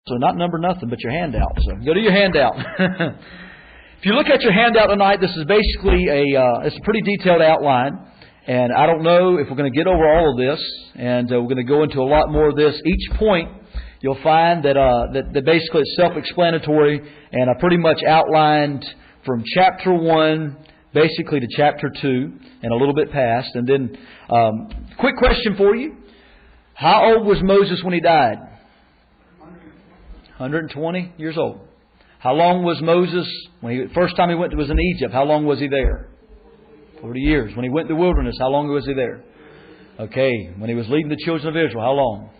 So not number nothing, but your handout. So go to your handout. If you look at your handout tonight, this is basically it's a pretty detailed outline. And I don't know if we're going to get over all of this. And we're going to go into a lot more of this. Each point, you'll find that basically it's self-explanatory. And I pretty much outlined from chapter 1 basically to chapter 2 and a little bit past. And then, quick question for you. How old was Moses when he died? 120 years old. How long was Moses, first time he was in Egypt, how long was he there? 40 years. When he went in the wilderness, how long was he there? Okay. When he was leading the children of Israel, how long?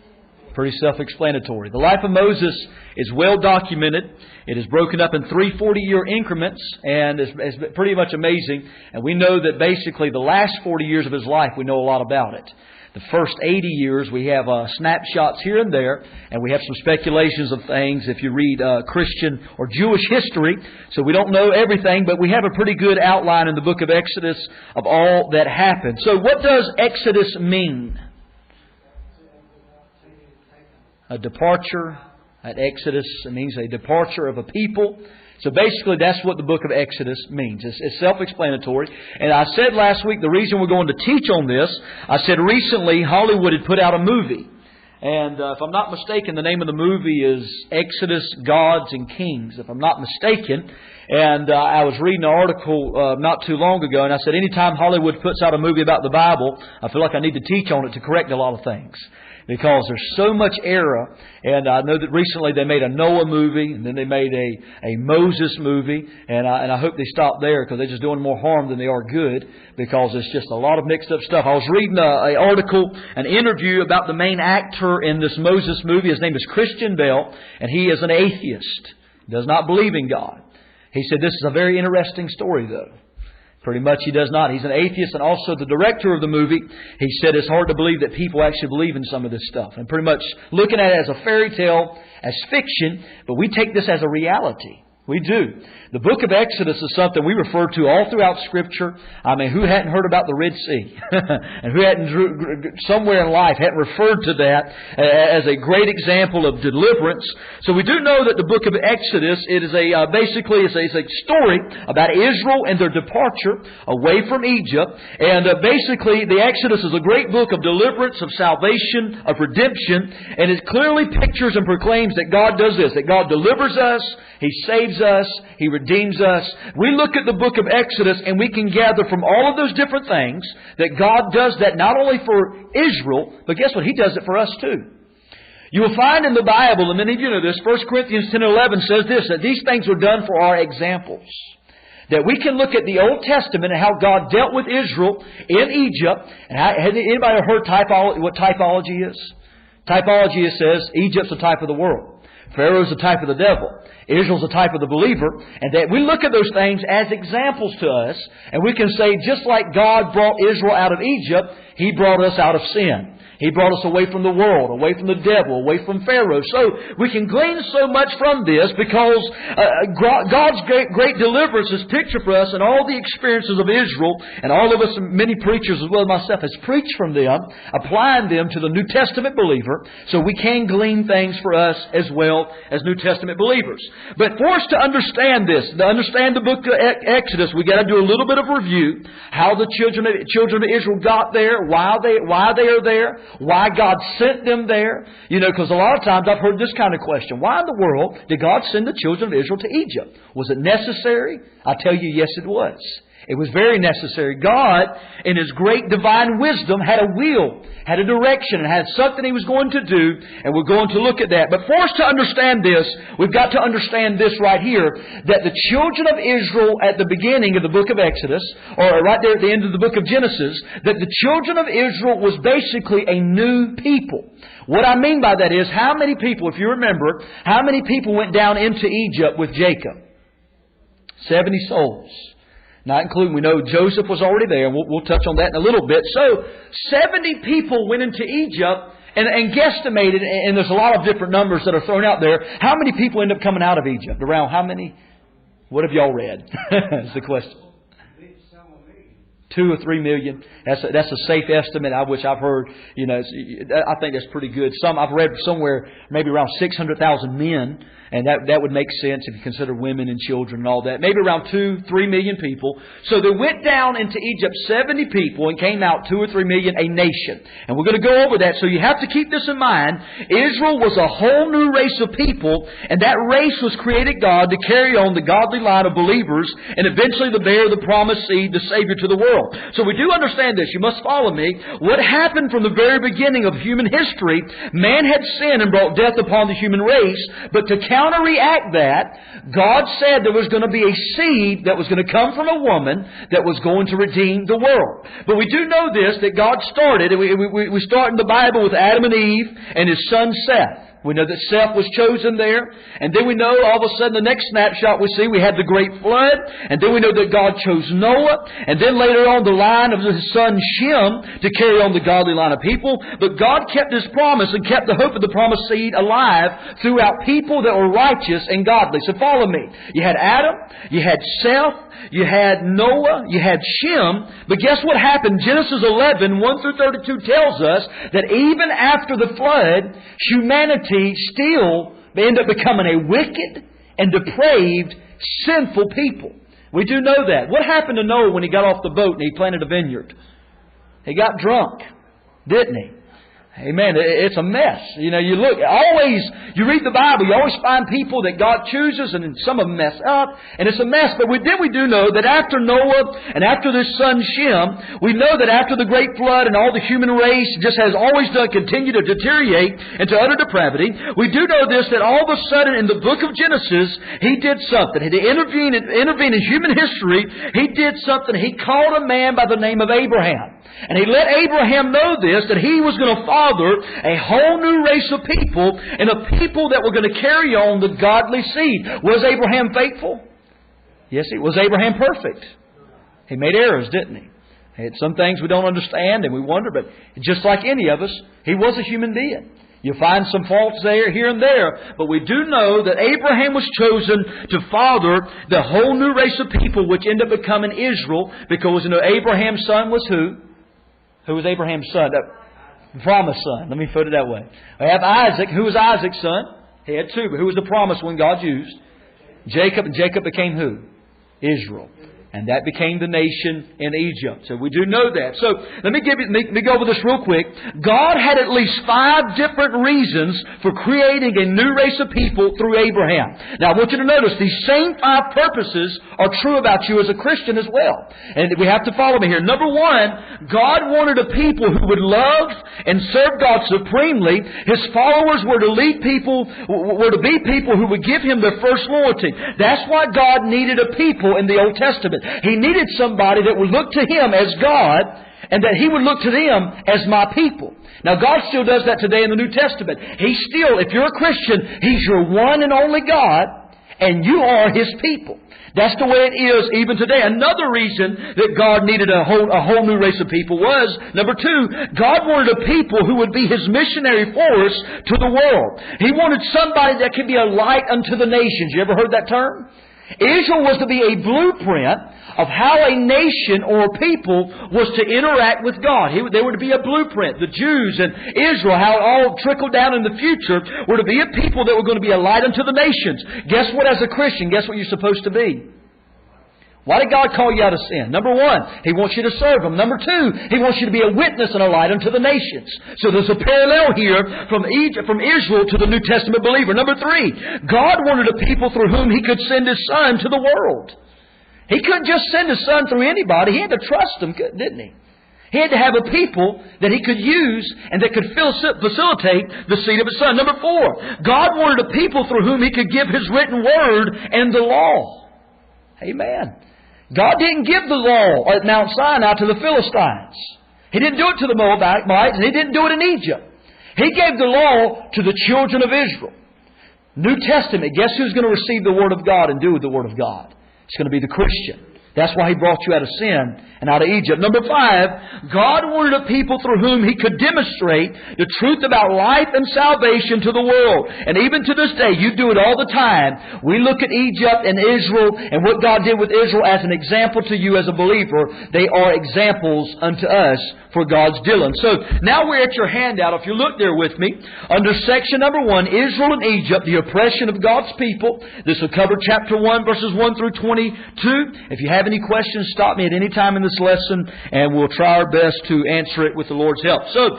Pretty self-explanatory. The life of Moses is well documented. It is broken up in 3 40-year increments, and it's pretty much amazing. And we know that basically the last 40 years of his life, we know a lot about it. The first 80 years, we have snapshots here and there, and we have some speculations of things if you read Christian or Jewish history. So we don't know everything, but we have a pretty good outline in the book of Exodus of all that happened. So what does Exodus mean? A departure at Exodus means a departure of a people. So basically that's what the book of Exodus means. It's self-explanatory. And I said last week the reason we're going to teach on this, I said recently Hollywood had put out a movie. And if I'm not mistaken, the name of the movie is Exodus, Gods and Kings, if I'm not mistaken. And I was reading an article not too long ago, and I said anytime Hollywood puts out a movie about the Bible, I feel like I need to teach on it to correct a lot of things. Because there's so much error. And I know that recently they made a Noah movie, and then they made a Moses movie. And I hope they stop there, because they're just doing more harm than they are good, because it's just a lot of mixed up stuff. I was reading an article, an interview about the main actor in this Moses movie. His name is Christian Bale, and he is an atheist. He does not believe in God. He said this is a very interesting story, though. Pretty much he does not. He's an atheist, and also the director of the movie, he said it's hard to believe that people actually believe in some of this stuff. And pretty much looking at it as a fairy tale, as fiction, but we take this as a reality. We do. The book of Exodus is something we refer to all throughout Scripture. I mean, who hadn't heard about the Red Sea? And who hadn't, somewhere in life, hadn't referred to that as a great example of deliverance? So we do know that the book of Exodus, it is basically it's a story about Israel and their departure away from Egypt. And basically, the Exodus is a great book of deliverance, of salvation, of redemption. And it clearly pictures and proclaims that God does this, that God delivers us, He saves us, He redeems us. We look at the book of Exodus and we can gather from all of those different things that God does that not only for Israel, but guess what? He does it for us too. You will find in the Bible, and many of you know this, 1 Corinthians 10 and 11 says this, that these things were done for our examples. That we can look at the Old Testament and how God dealt with Israel in Egypt. And has anybody heard what typology is? Typology says Egypt's a type of the world. Pharaoh's a type of the devil. Israel's a type of the believer. And that we look at those things as examples to us. And we can say, just like God brought Israel out of Egypt, He brought us out of sin. He brought us away from the world, away from the devil, away from Pharaoh. So we can glean so much from this because God's great deliverance is pictured for us in all the experiences of Israel. And all of us, many preachers as well as myself, has preached from them, applying them to the New Testament believer. So we can glean things for us as well as New Testament believers. But for us to understand this, to understand the book of Exodus, we got to do a little bit of review. How the children of Israel got there, why they are there, why God sent them there. You know, because a lot of times I've heard this kind of question. Why in the world did God send the children of Israel to Egypt? Was it necessary? I tell you, yes, it was. It was very necessary. God, in His great divine wisdom, had a will, had a direction, and had something He was going to do, and we're going to look at that. But for us to understand this, we've got to understand this right here, that the children of Israel at the beginning of the book of Exodus, or right there at the end of the book of Genesis, that the children of Israel was basically a new people. What I mean by that is, how many people, if you remember, how many people went down into Egypt with Jacob? 70 souls. Not including, we know Joseph was already there, and we'll touch on that in a little bit. So, 70 people went into Egypt and guesstimated, and there's a lot of different numbers that are thrown out there. How many people end up coming out of Egypt? Around how many? What have y'all read? Is the question. 2 or 3 million. That's a safe estimate, which I've heard. I think that's pretty good. I've read somewhere maybe around 600,000 men, and that would make sense if you consider women and children and all that. Maybe around 2-3 million people. So they went down into Egypt 70 people and came out 2 or 3 million, a nation. And we're going to go over that. So you have to keep this in mind. Israel was a whole new race of people, and that race was created God to carry on the godly line of believers and eventually to bear the promised seed, the Savior to the world. So we do understand this. You must follow me. What happened from the very beginning of human history, man had sinned and brought death upon the human race, but to counteract that, God said there was going to be a seed that was going to come from a woman that was going to redeem the world. But we do know this, that God started, and we start in the Bible with Adam and Eve and his son Seth. We know that Seth was chosen there. And then we know all of a sudden the next snapshot we see, we had the great flood. And then we know that God chose Noah. And then later on the line of his son Shem to carry on the godly line of people. But God kept His promise and kept the hope of the promised seed alive throughout people that were righteous and godly. So follow me. You had Adam, you had Seth, you had Noah, you had Shem. But guess what happened? Genesis 11, 1 through 32 tells us that even after the flood, humanity still end up becoming a wicked and depraved, sinful people. We do know that. What happened to Noah when he got off the boat and he planted a vineyard? He got drunk, didn't he? Amen. It's a mess. You read the Bible, you always find people that God chooses, and some of them mess up, and it's a mess. But we do know that after Noah and after this son Shem, we know that after the great flood and all the human race just has always continued to deteriorate into utter depravity, we do know this, that all of a sudden in the book of Genesis, He did something. He intervened in human history. He did something. He called a man by the name of Abraham. And He let Abraham know this, that he was going to father a whole new race of people, and a people that were going to carry on the godly seed. Was Abraham faithful? Yes, he was. Abraham perfect? He made errors, didn't he? He had some things we don't understand and we wonder, but just like any of us, he was a human being. You'll find some faults there, here and there. But we do know that Abraham was chosen to father the whole new race of people, which ended up becoming Israel, because Abraham's son was who? Who was Abraham's son? The promised son. Let me put it that way. We have Isaac. Who was Isaac's son? He had two, but who was the promised one God used? Jacob. And Jacob became who? Israel. And that became the nation in Egypt. So we do know that. So let me go over this real quick. God had at least 5 different reasons for creating a new race of people through Abraham. Now I want you to notice these same 5 purposes are true about you as a Christian as well. And we have to follow me here. Number 1, God wanted a people who would love and serve God supremely. His followers were to be people who would give Him their first loyalty. That's why God needed a people in the Old Testament. He needed somebody that would look to Him as God, and that He would look to them as my people. Now God still does that today in the New Testament. if you're a Christian, He's your one and only God, and you are His people. That's the way it is even today. Another reason that God needed a whole new race of people was, number 2, God wanted a people who would be His missionary force to the world. He wanted somebody that could be a light unto the nations. You ever heard that term? Israel was to be a blueprint of how a nation or people was to interact with God. They were to be a blueprint. The Jews and Israel, how it all trickled down in the future, were to be a people that were going to be a light unto the nations. Guess what, as a Christian, guess what you're supposed to be? Why did God call you out of sin? Number 1, He wants you to serve Him. Number 2, He wants you to be a witness and a light unto the nations. So there's a parallel here from Israel to the New Testament believer. Number 3, God wanted a people through whom He could send His Son to the world. He couldn't just send His Son through anybody. He had to trust them, didn't He? He had to have a people that He could use and that could facilitate the seed of His Son. Number 4, God wanted a people through whom He could give His written word and the law. Amen. God didn't give the law at Mount Sinai to the Philistines. He didn't do it to the Moabites, and He didn't do it in Egypt. He gave the law to the children of Israel. New Testament, guess who's going to receive the Word of God and do the Word of God? It's going to be the Christian. That's why He brought you out of sin and out of Egypt. Number 5, God wanted a people through whom He could demonstrate the truth about life and salvation to the world. And even to this day, you do it all the time. We look at Egypt and Israel and what God did with Israel as an example to you as a believer. They are examples unto us for God's dealing. So now we're at your handout. If you look there with me, under section number 1, Israel and Egypt, the oppression of God's people. This will cover chapter 1, verses 1 through 22. If you have any questions, stop me at any time in this lesson, and we'll try our best to answer it with the Lord's help. So,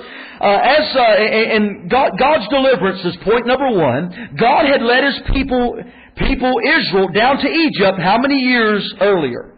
God's deliverance is point number 1. God had led His people Israel down to Egypt how many years earlier?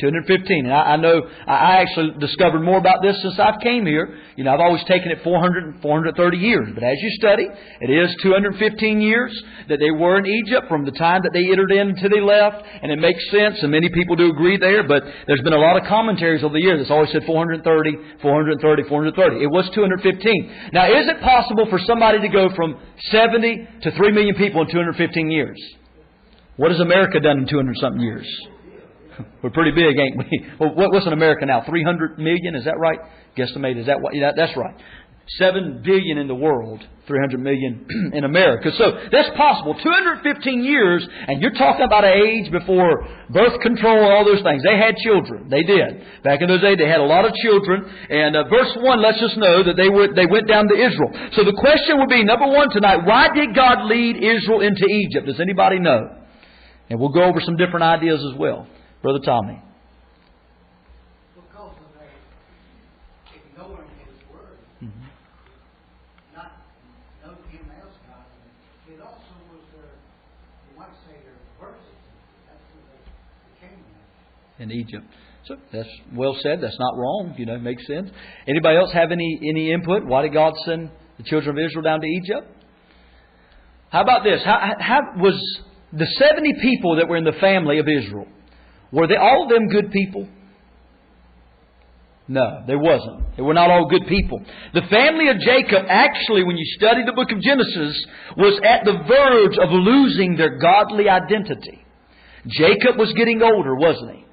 215. And I know I actually discovered more about this since I came here. You know, I've always taken it 400 and 430 years. But as you study, it is 215 years that they were in Egypt from the time that they entered in until they left. And it makes sense, and many people do agree there. But there's been a lot of commentaries over the years that's always said 430, 430, 430. It was 215. Now, is it possible for somebody to go from 70 to 3 million people in 215 years? What has America done in 200-something years? We're pretty big, ain't we? Well, what's in America now? 300 million? Is that right? Guesstimate. Is that what? Yeah, that's right. 7 billion in the world, 300 million in America. So that's possible. 215 years, and you're talking about an age before birth control and all those things. They had children. They did. Back in those days, they had a lot of children. And verse 1 lets us know that they went down to Israel. So the question would be, number 1 tonight, why did God lead Israel into Egypt? Does anybody know? And we'll go over some different ideas as well. Brother Tommy. Because of their ignoring His Word, not knowing Him as God. It also was their, you might say, their worship. That's where they came in Egypt. So that's well said. That's not wrong. You know, it makes sense. Anybody else have any input? Why did God send the children of Israel down to Egypt? How about this? How was the 70 people that were in the family of Israel? Were they all of them good people? No, they wasn't. They were not all good people. The family of Jacob, actually, when you study the book of Genesis, was at the verge of losing their godly identity. Jacob was getting older, wasn't he?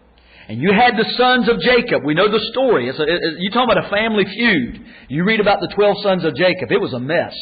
And you had the sons of Jacob. We know the story. You're talking about a family feud. You read about the 12 sons of Jacob. It was a mess.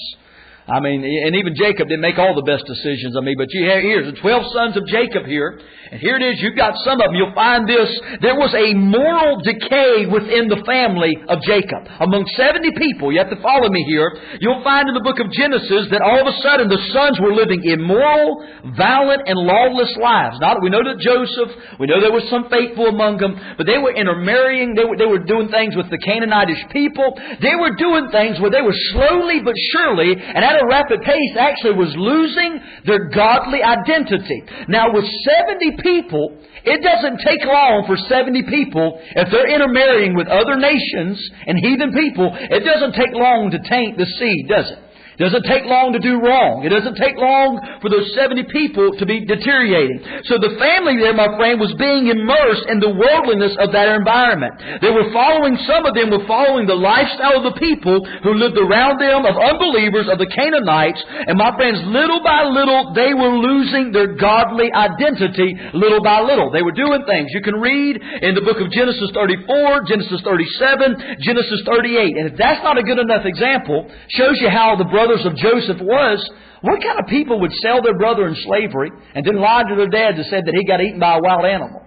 I mean, and even Jacob didn't make all the best decisions. But you have here's the 12 sons of Jacob here. And here it is. You've got some of them. You'll find this. There was a moral decay within the family of Jacob. Among 70 people, you have to follow me here. You'll find in the book of Genesis that all of a sudden the sons were living immoral, violent, and lawless lives. Now, we know that Joseph, we know there was some faithful among them, but they were intermarrying. They were doing things with the Canaanitish people. They were doing things where they were slowly but surely, and at a rapid pace, actually was losing their godly identity. Now, with 70 people, it doesn't take long for 70 people, if they're intermarrying with other nations and heathen people, it doesn't take long to taint the seed, does it? It doesn't take long to do wrong. It doesn't take long for those 70 people to be deteriorating. So the family there, my friend, was being immersed in the worldliness of that environment. They were following, some of them were following the lifestyle of the people who lived around them, of unbelievers, of the Canaanites. And my friends, little by little, they were losing their godly identity little by little. They were doing things. You can read in the book of Genesis 34, Genesis 37, Genesis 38. And if that's not a good enough example, shows you how the brothers of Joseph was. What kind of people would sell their brother in slavery and then lie to their dad that said that he got eaten by a wild animal?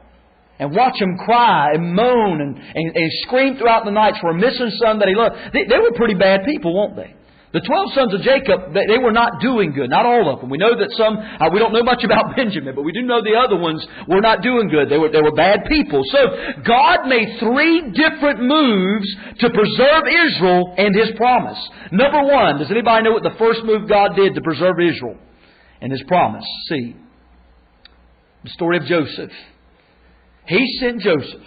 And watch him cry and moan and scream throughout the nights for a missing son that he loved. They were pretty bad people, weren't they? The 12 sons of Jacob, they were not doing good. Not all of them. We know that some, we don't know much about Benjamin, but we do know the other ones were not doing good. They were bad people. So God made 3 different moves to preserve Israel and His promise. Number 1, does anybody know what the first move God did to preserve Israel and His promise? See, the story of Joseph. He sent Joseph.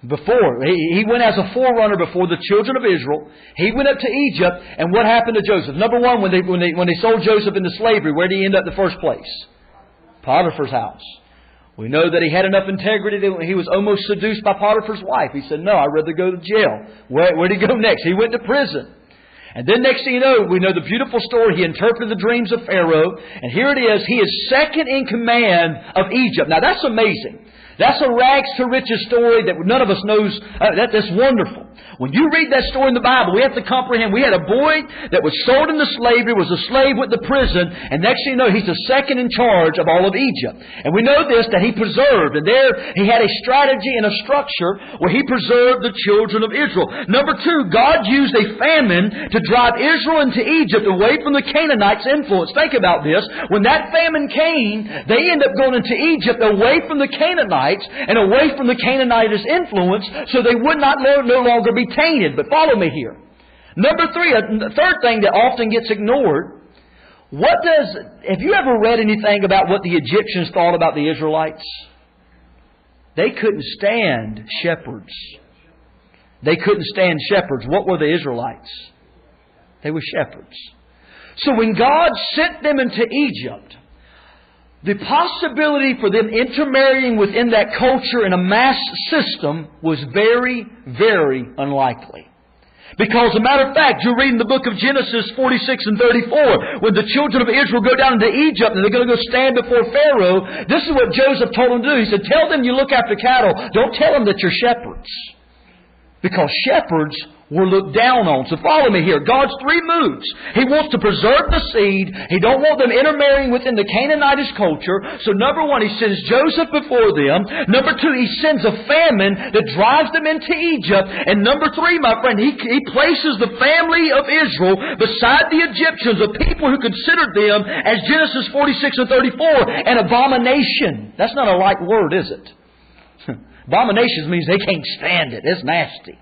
Before, he went as a forerunner before the children of Israel. He went up to Egypt, and what happened to Joseph? Number 1, when they sold Joseph into slavery, where did he end up in the first place? Potiphar's house. We know that he had enough integrity that he was almost seduced by Potiphar's wife. He said, "No, I'd rather go to jail." Where did he go next? He went to prison. And then next thing you know, we know the beautiful story. He interpreted the dreams of Pharaoh, and here it is. He is second in command of Egypt. Now that's amazing. That's a rags to riches story that none of us knows. That's wonderful. When you read that story in the Bible, we have to comprehend. We had a boy that was sold into slavery, was a slave, went to prison, and next thing you know, he's the second in charge of all of Egypt. And we know this, that he preserved. And there he had a strategy and a structure where he preserved the children of Israel. Number two, God used a famine to drive Israel into Egypt away from the Canaanites' influence. Think about this. When that famine came, they ended up going into Egypt away from the Canaanites and away from the Canaanites' influence, so they would not no longer be tainted. But follow me here. Number three, the third thing that often gets ignored. Have you ever read anything about what the Egyptians thought about the Israelites? They couldn't stand shepherds. They couldn't stand shepherds. What were the Israelites? They were shepherds. So when God sent them into Egypt, the possibility for them intermarrying within that culture in a mass system was very, very unlikely. Because, as a matter of fact, you read in the book of Genesis 46 and 34, when the children of Israel go down into Egypt and they're going to go stand before Pharaoh, this is what Joseph told them to do. He said, tell them you look after cattle. Don't tell them that you're shepherds. Because shepherds were looked down on. So follow me here. God's three moves. He wants to preserve the seed. He don't want them intermarrying within the Canaanitish culture. So number one, He sends Joseph before them. Number two, He sends a famine that drives them into Egypt. And number three, my friend, He places the family of Israel beside the Egyptians, a people who considered them, as Genesis 46 and 34, an abomination. That's not a light word, is it? Abominations means they can't stand it. It's nasty.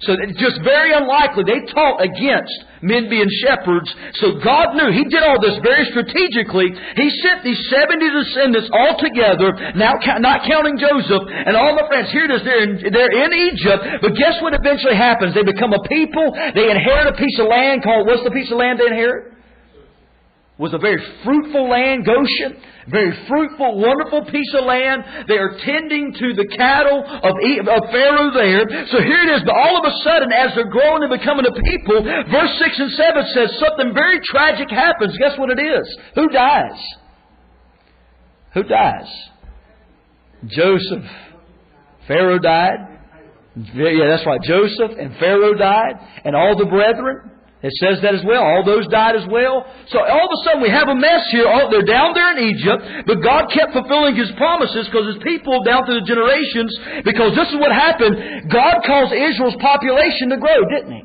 So it's just very unlikely. They taught against men being shepherds. So God knew. He did all this very strategically. He sent these 70 descendants all together, now not counting Joseph. And all my friends, here it is, they're in Egypt. But guess what eventually happens? They become a people. They inherit a piece of land called, what's the piece of land they inherit? Was a very fruitful land, Goshen. Very fruitful, wonderful piece of land. They are tending to the cattle of Pharaoh there. So here it is. But all of a sudden, as they're growing and becoming a people, verse 6 and 7 says something very tragic happens. Guess what it is? Who dies? Who dies? Joseph. Pharaoh died. Yeah, that's right. Joseph and Pharaoh died. And all the brethren. It says that as well. All those died as well. So all of a sudden we have a mess here. They're down there in Egypt. But God kept fulfilling His promises because His people down through the generations. Because this is what happened. God caused Israel's population to grow, didn't He?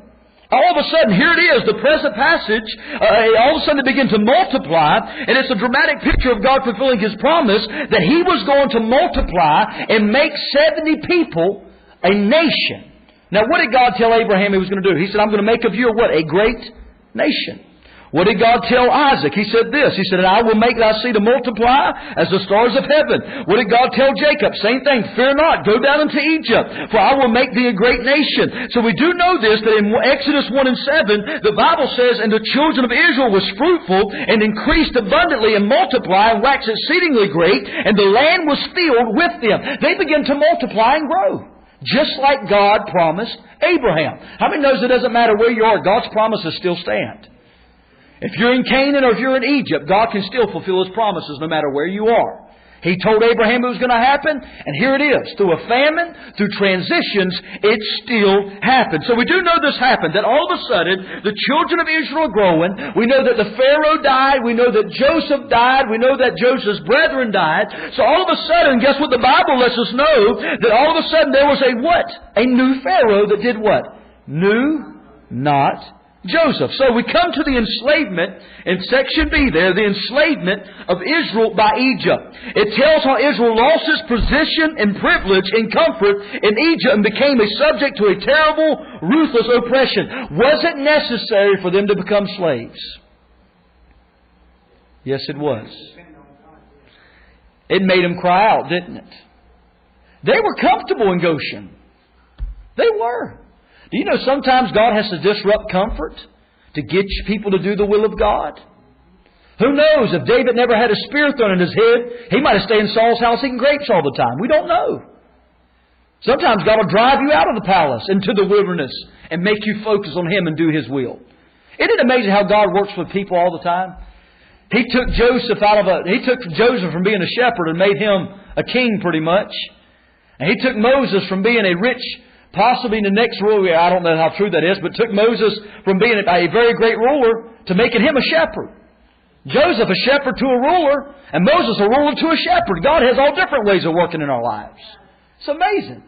All of a sudden, here it is, the present passage. All of a sudden they begin to multiply. And it's a dramatic picture of God fulfilling His promise that He was going to multiply and make 70 people a nation. Now, what did God tell Abraham He was going to do? He said, I'm going to make of you a great nation. What did God tell Isaac? He said this. He said, and I will make thy seed to multiply as the stars of heaven. What did God tell Jacob? Same thing. Fear not. Go down into Egypt, for I will make thee a great nation. So we do know this, that in Exodus 1 and 7, the Bible says, and the children of Israel was fruitful and increased abundantly and multiplied and waxed exceedingly great, and the land was filled with them. They began to multiply and grow. Just like God promised Abraham. How many knows it doesn't matter where you are, God's promises still stand? If you're in Canaan or if you're in Egypt, God can still fulfill His promises no matter where you are. He told Abraham it was going to happen, and here it is. Through a famine, through transitions, it still happened. So we do know this happened, that all of a sudden, the children of Israel are growing. We know that the Pharaoh died. We know that Joseph died. We know that Joseph's brethren died. So all of a sudden, guess what the Bible lets us know? That all of a sudden there was a what? A new Pharaoh that did what? Knew not Joseph. So we come to the enslavement in section B there, the enslavement of Israel by Egypt. It tells how Israel lost its position and privilege and comfort in Egypt and became a subject to a terrible, ruthless oppression. Was it necessary for them to become slaves? Yes, it was. It made them cry out, didn't it? They were comfortable in Goshen. They were. Do you know sometimes God has to disrupt comfort to get people to do the will of God? Who knows? If David never had a spear thrown in his head, he might have stayed in Saul's house eating grapes all the time. We don't know. Sometimes God will drive you out of the palace into the wilderness and make you focus on Him and do His will. Isn't it amazing how God works with people all the time? He took Joseph from being a shepherd and made him a king pretty much. And He took Moses from being a rich, possibly the next ruler, I don't know how true that is, but took Moses from being a very great ruler to making him a shepherd. Joseph a shepherd to a ruler, and Moses a ruler to a shepherd. God has all different ways of working in our lives. It's amazing.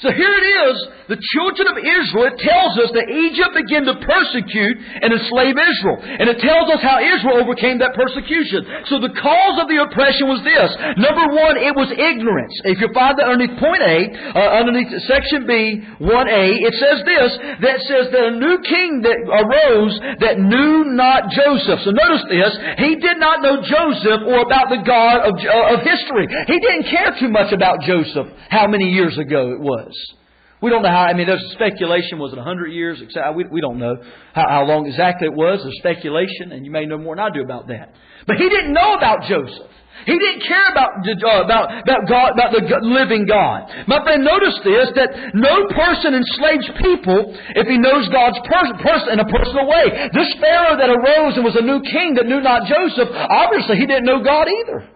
So here it is, the children of Israel, it tells us that Egypt began to persecute and enslave Israel. And it tells us how Israel overcame that persecution. So the cause of the oppression was this. Number one, it was ignorance. If you find that underneath point A, underneath section B, 1A, it says this, that says that a new king that arose that knew not Joseph. So notice this, he did not know Joseph or about the God of history. He didn't care too much about Joseph, how many years ago it was. We don't know how, there's speculation, was it 100 years? We don't know how long exactly it was. There's speculation, and you may know more than I do about that. But he didn't know about Joseph. He didn't care about God, about the living God. My friend, notice this, that no person enslaves people if he knows God's person in a personal way. This Pharaoh that arose and was a new king that knew not Joseph, obviously he didn't know God either.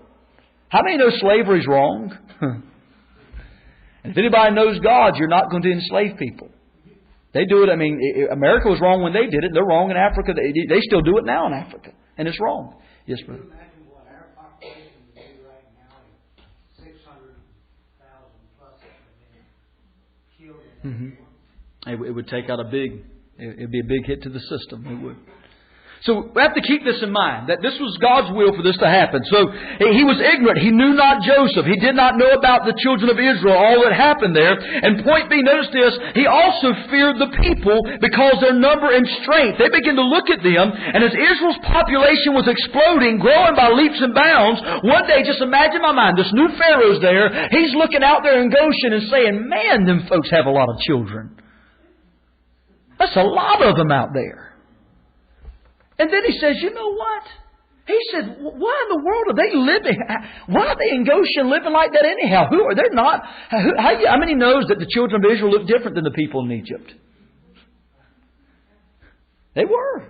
How many know slavery's wrong? And if anybody knows God, you're not going to enslave people. They do it. America was wrong when they did it. They're wrong in Africa. They still do it now in Africa. And it's wrong. Yes, brother. Can you imagine what our population would be right now if 600,000 plus have been killed in that war? It would take out it'd be a big hit to the system. It would. So we have to keep this in mind, that this was God's will for this to happen. So he was ignorant. He knew not Joseph. He did not know about the children of Israel, all that happened there. And point B, notice this, he also feared the people because their number and strength. They began to look at them, and as Israel's population was exploding, growing by leaps and bounds, one day, just imagine my mind, this new Pharaoh's there. He's looking out there in Goshen and saying, man, them folks have a lot of children. That's a lot of them out there. And then he says, you know what? He said, why in the world are they living? Why are they in Goshen living like that anyhow? Who are they not? How many knows that the children of Israel look different than the people in Egypt? They were.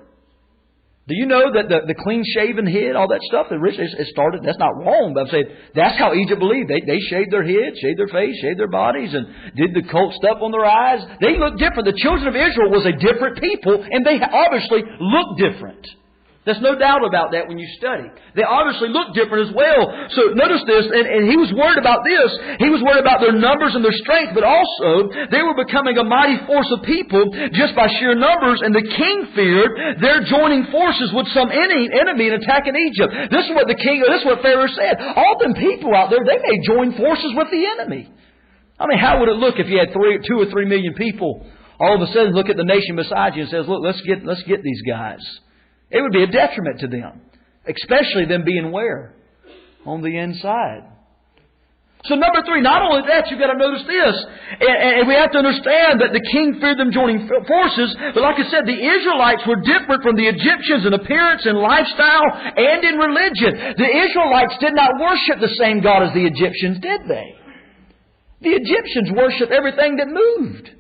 Do you know that the clean-shaven head, all that stuff, it started, that's not wrong, but I'm saying that's how Egypt believed. They shaved their head, shaved their face, shaved their bodies, and did the cult stuff on their eyes. They looked different. The children of Israel was a different people, and they obviously looked different. There's no doubt about that when you study. They obviously look different as well. So notice this, and he was worried about this. He was worried about their numbers and their strength, but also they were becoming a mighty force of people just by sheer numbers, and the king feared their joining forces with some enemy and attacking Egypt. This is what Pharaoh said. All them people out there, they may join forces with the enemy. How would it look if you had 2 or 3 million people all of a sudden look at the nation beside you and says, look, let's get these guys. It would be a detriment to them. Especially them being where? On the inside. So number 3, not only that, you've got to notice this. And we have to understand that the king feared them joining forces. But like I said, the Israelites were different from the Egyptians in appearance, in lifestyle, and in religion. The Israelites did not worship the same God as the Egyptians, did they? The Egyptians worshiped everything that moved.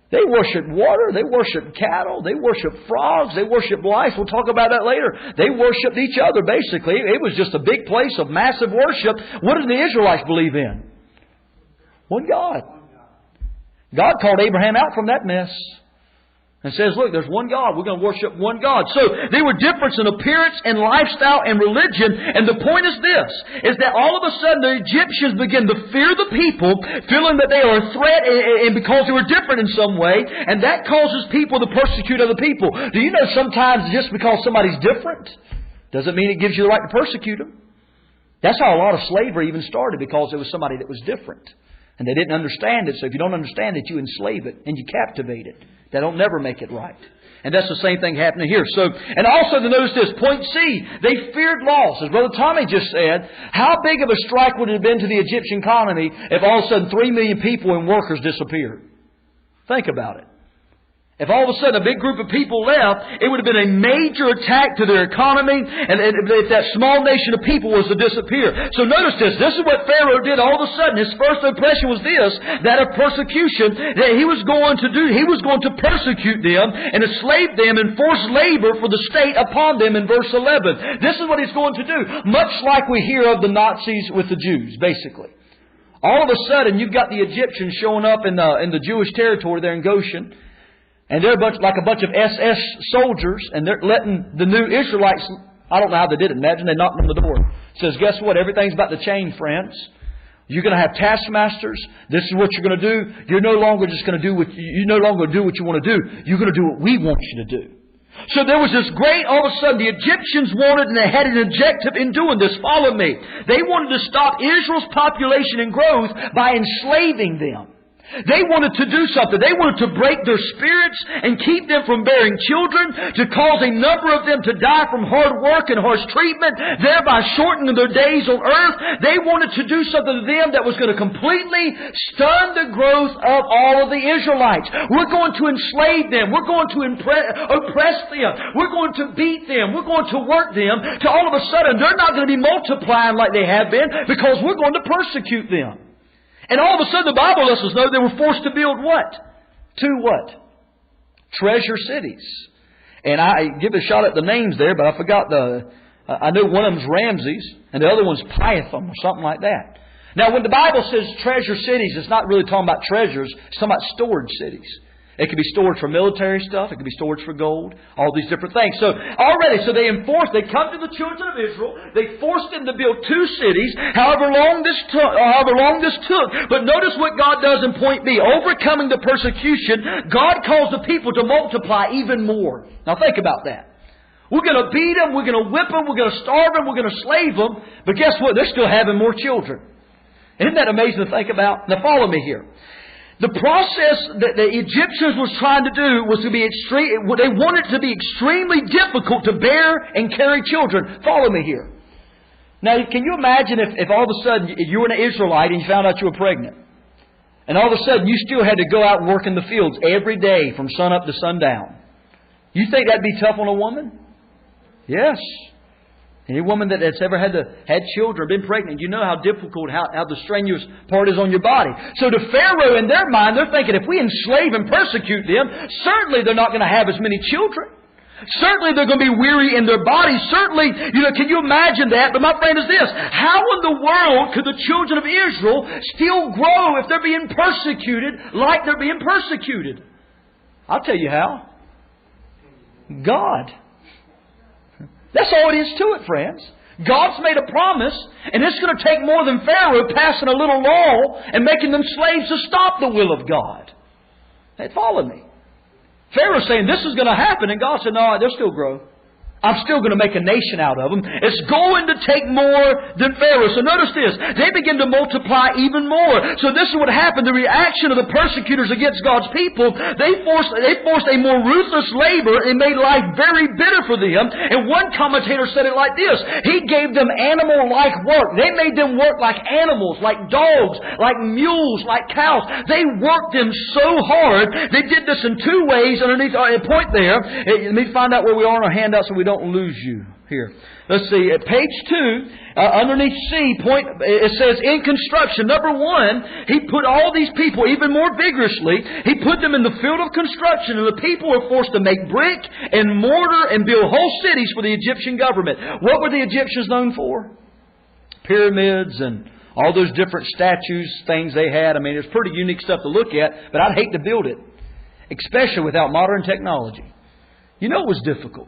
They worshiped water, they worshiped cattle, they worshiped frogs, they worshiped lice. We'll talk about that later. They worshiped each other, basically. It was just a big place of massive worship. What did the Israelites believe in? One God. God called Abraham out from that mess. And says, look, there's one God. We're going to worship one God. So they were different in appearance and lifestyle and religion. And the point is this, is that all of a sudden the Egyptians begin to fear the people, feeling that they are a threat and because they were different in some way. And that causes people to persecute other people. Do you know sometimes just because somebody's different doesn't mean it gives you the right to persecute them? That's how a lot of slavery even started, because it was somebody that was different. And they didn't understand it. So if you don't understand it, you enslave it and you captivate it. That'll never make it right. And that's the same thing happening here. So, and also to notice this, point C, they feared loss. As Brother Tommy just said, how big of a strike would it have been to the Egyptian economy if all of a sudden 3 million people and workers disappeared? Think about it. If all of a sudden a big group of people left, it would have been a major attack to their economy, and if that small nation of people was to disappear. So notice this. This is what Pharaoh did all of a sudden. His first impression was this, that of persecution, that he was going to do. He was going to persecute them and enslave them and force labor for the state upon them in verse 11. This is what he's going to do. Much like we hear of the Nazis with the Jews, basically. All of a sudden, you've got the Egyptians showing up in the Jewish territory there in Goshen. And they're like a bunch of SS soldiers. And they're letting the new Israelites, I don't know how they did it. Imagine they knocked on the door. It says, guess what? Everything's about to change, friends. You're going to have taskmasters. This is what you're going to do. You're no longer just going to do what you no longer do what you want to do. You're going to do what we want you to do. So there was this great, all of a sudden, the Egyptians wanted, and they had an objective in doing this. Follow me. They wanted to stop Israel's population and growth by enslaving them. They wanted to do something. They wanted to break their spirits and keep them from bearing children, to cause a number of them to die from hard work and harsh treatment, thereby shortening their days on earth. They wanted to do something to them that was going to completely stun the growth of all of the Israelites. We're going to enslave them. We're going to oppress them. We're going to beat them. We're going to work them. To all of a sudden, they're not going to be multiplying like they have been, because we're going to persecute them. And all of a sudden the Bible lets us know they were forced to build what? Two what? Treasure cities. And I give a shot at the names there, but I forgot I know one of them's Ramses and the other one's Python or something like that. Now when the Bible says treasure cities, it's not really talking about treasures, it's talking about storage cities. It could be storage for military stuff. It could be storage for gold. All these different things. So they come to the children of Israel. They forced them to build two cities, however long this took. But notice what God does in point B. Overcoming the persecution, God calls the people to multiply even more. Now think about that. We're going to beat them. We're going to whip them. We're going to starve them. We're going to slave them. But guess what? They're still having more children. Isn't that amazing to think about? Now follow me here. The process that the Egyptians was trying to do was to be extreme. They wanted it to be extremely difficult to bear and carry children. Follow me here. Now, can you imagine if all of a sudden you were an Israelite and you found out you were pregnant, and all of a sudden you still had to go out and work in the fields every day from sun up to sundown? You think that'd be tough on a woman? Yes. Any woman that's ever had children, been pregnant, you know how difficult, how the strenuous part is on your body. So to Pharaoh, in their mind, they're thinking, if we enslave and persecute them, certainly they're not going to have as many children. Certainly they're going to be weary in their bodies. Certainly, can you imagine that? But my friend is this: how in the world could the children of Israel still grow if they're being persecuted like they're being persecuted? I'll tell you how. God. That's all it is to it, friends. God's made a promise, and it's going to take more than Pharaoh passing a little law and making them slaves to stop the will of God. Hey, follow me. Pharaoh's saying this is going to happen, and God said, no, they'll still grow. I'm still going to make a nation out of them. It's going to take more than Pharaoh. So notice this. They begin to multiply even more. So this is what happened. The reaction of the persecutors against God's people, they forced a more ruthless labor and made life very bitter for them. And one commentator said it like this: He gave them animal-like work. They made them work like animals, like dogs, like mules, like cows. They worked them so hard. They did this in two ways underneath a point there. Let me find out where we are on our handout so we don't lose you here. Let's see. At page 2, underneath C, it says, in construction. Number 1, He put all these people even more vigorously. He put them in the field of construction, and the people were forced to make brick and mortar and build whole cities for the Egyptian government. What were the Egyptians known for? Pyramids and all those different statues, things they had. I mean, it's pretty unique stuff to look at, but I'd hate to build it, especially without modern technology. You know it was difficult.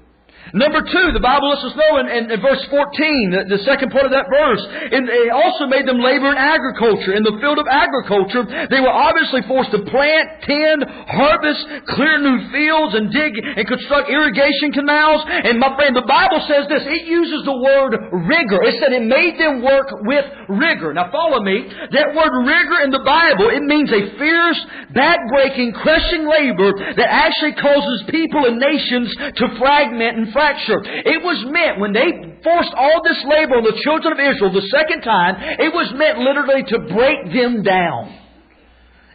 Number 2, the Bible lets us know in verse 14, the second part of that verse, and they also made them labor in agriculture. In the field of agriculture, they were obviously forced to plant, tend, harvest, clear new fields, and dig and construct irrigation canals. And my friend, the Bible says this. It uses the word rigor. It said it made them work with rigor. Now follow me. That word rigor in the Bible, it means a fierce, back-breaking, crushing labor that actually causes people and nations to fragment and fracture. It was meant, when they forced all this labor on the children of Israel the second time, it was meant literally to break them down.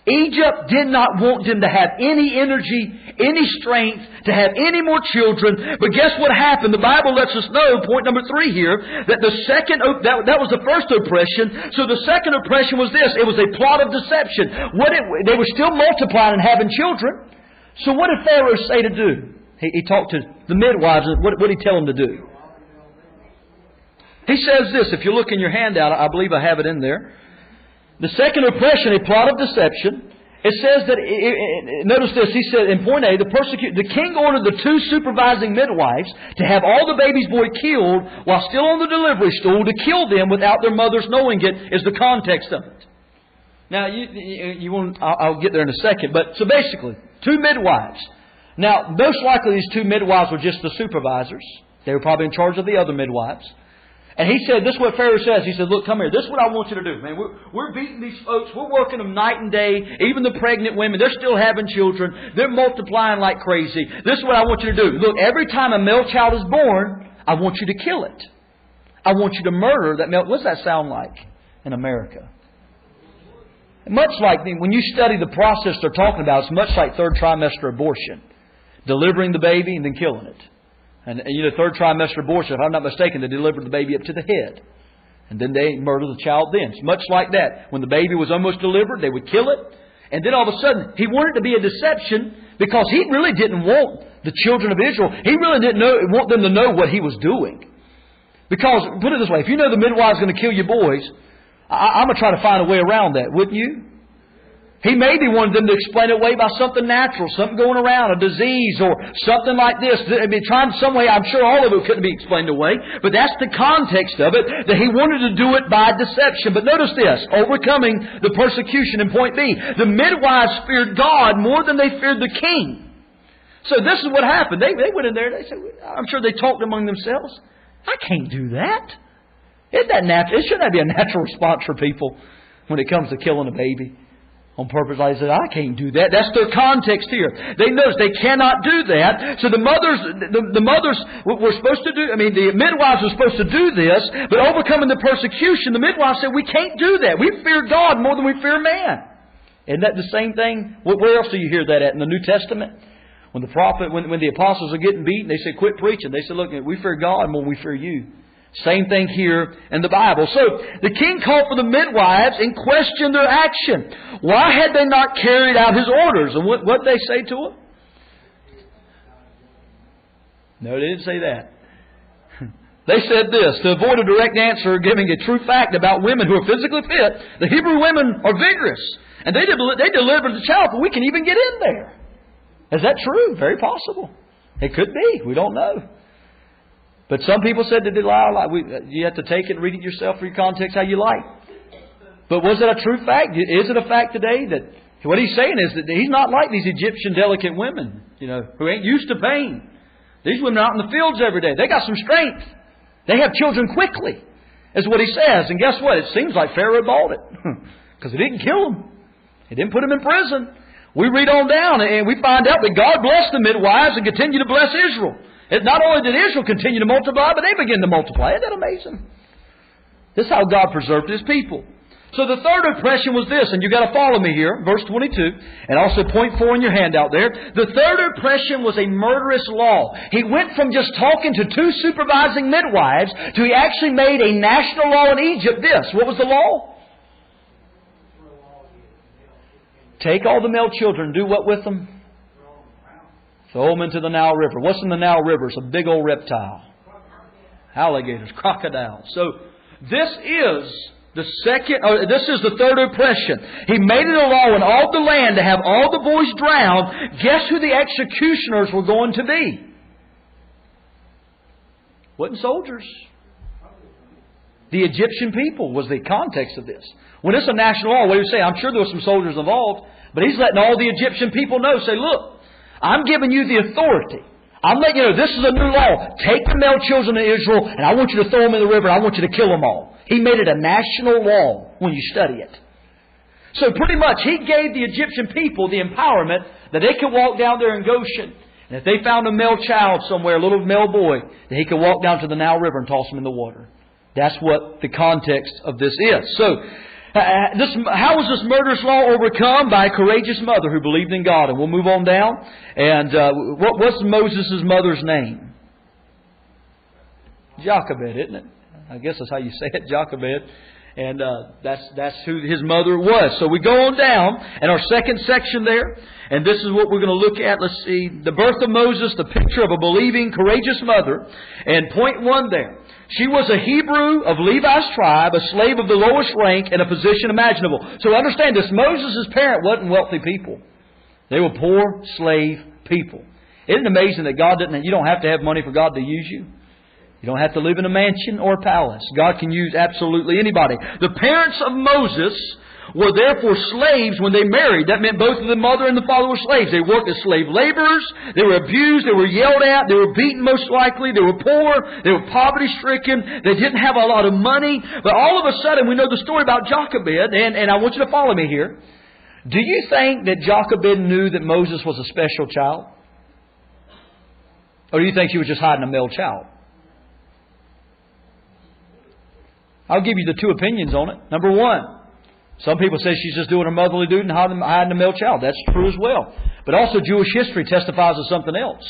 Egypt did not want them to have any energy, any strength, to have any more children. But guess what happened? The Bible lets us know, point number 3 here, that that was the first oppression. So the second oppression was this. It was a plot of deception. They were still multiplying and having children. So what did Pharaoh say to do? He talked to the midwives. What did he tell them to do? He says this. If you look in your handout, I believe I have it in there. The second oppression, a plot of deception. It says that, notice this, he said in point A, the king ordered the 2 supervising midwives to have all the baby's boy killed while still on the delivery stool, to kill them without their mothers knowing it, is the context of it. Now, I'll get there in a second, but so basically, 2 midwives. Now, most likely these 2 midwives were just the supervisors. They were probably in charge of the other midwives. And he said, this is what Pharaoh says. He said, look, come here. This is what I want you to do, man. We're beating these folks. We're working them night and day. Even the pregnant women, they're still having children. They're multiplying like crazy. This is what I want you to do. Look, every time a male child is born, I want you to kill it. I want you to murder that male. What's that sound like in America? Much like, when you study the process they're talking about, it's much like third trimester abortion. Delivering the baby and then killing it. And third trimester abortion, if I'm not mistaken, they delivered the baby up to the head. And then they murder the child then. It's much like that. When the baby was almost delivered, they would kill it. And then all of a sudden, he wanted it to be a deception because he really didn't want the children of Israel. He really didn't want them to know what he was doing. Because, put it this way, if you know the midwife's going to kill your boys, I'm going to try to find a way around that, wouldn't you? He maybe wanted them to explain it away by something natural, something going around, a disease or something like this. I mean, trying some way, I'm sure all of it couldn't be explained away, but that's the context of it, that he wanted to do it by deception. But notice this, overcoming the persecution in point B. The midwives feared God more than they feared the king. So this is what happened. They went in there, they said, I'm sure they talked among themselves. I can't do that. Isn't that natural? It shouldn't be a natural response for people when it comes to killing a baby. On purpose, I said, I can't do that. That's their context here. They notice they cannot do that. So the mothers were supposed to do, the midwives were supposed to do this, but overcoming the persecution, the midwives said, we can't do that. We fear God more than we fear man. Isn't that the same thing? Where else do you hear that at in the New Testament? When the apostles are getting beaten, they said, quit preaching. They said, look, we fear God more than we fear you. Same thing here in the Bible. So, the king called for the midwives and questioned their action. Why had they not carried out his orders? And what did they say to him? No, they didn't say that. They said this, to avoid a direct answer giving a true fact about women who are physically fit, the Hebrew women are vigorous. And they delivered the child, but we can even get in there. Is that true? Very possible. It could be. We don't know. But some people said that they lie. You have to take it and read it yourself for your context how you like. But was it a true fact? Is it a fact today that what he's saying is that he's not like these Egyptian delicate women, who ain't used to pain. These women are out in the fields every day. They got some strength. They have children quickly, is what he says. And guess what? It seems like Pharaoh bought it because he didn't kill them. He didn't put them in prison. We read on down and we find out that God blessed the midwives and continued to bless Israel. Not only did Israel continue to multiply, but they began to multiply. Isn't that amazing? This is how God preserved His people. So the third oppression was this, and you've got to follow me here, verse 22, and also point 4 in your handout there. The third oppression was a murderous law. He went from just talking to 2 supervising midwives to he actually made a national law in Egypt. What was the law? Take all the male children, do what with them? Throw them into the Nile River. What's in the Nile River? It's a big old reptile. Alligators, crocodiles. So this is the third oppression. He made it a law in all the land to have all the boys drowned. Guess who the executioners were going to be? Wasn't soldiers. The Egyptian people was the context of this. When it's a national law, what do you say? I'm sure there were some soldiers involved, but he's letting all the Egyptian people know. Say, look, I'm giving you the authority. I'm letting you know this is a new law. Take the male children of Israel and I want you to throw them in the river and I want you to kill them all. He made it a national law when you study it. So pretty much he gave the Egyptian people the empowerment that they could walk down there in Goshen. And if they found a male child somewhere, a little male boy, that he could walk down to the Nile River and toss him in the water. That's what the context of this is. So, how was this murderous law overcome? By a courageous mother who believed in God. And we'll move on down. And what's Moses' mother's name? Jochebed, isn't it? I guess that's how you say it, Jochebed. And that's who his mother was. So we go on down, and our second section there, and this is what we're going to look at. Let's see. The birth of Moses, the picture of a believing, courageous mother. And point 1 there. She was a Hebrew of Levi's tribe, a slave of the lowest rank, and a position imaginable. So understand this. Moses' parent wasn't wealthy people. They were poor slave people. Isn't it amazing that God you don't have to have money for God to use you? You don't have to live in a mansion or a palace. God can use absolutely anybody. The parents of Moses were therefore slaves when they married. That meant both the mother and the father were slaves. They worked as slave laborers. They were abused. They were yelled at. They were beaten most likely. They were poor. They were poverty-stricken. They didn't have a lot of money. But all of a sudden, we know the story about Jochebed. And I want you to follow me here. Do you think that Jochebed knew that Moses was a special child? Or do you think she was just hiding a male child? I'll give you the two opinions on it. Number 1, some people say she's just doing her motherly duty and hiding a male child. That's true as well. But also Jewish history testifies of something else.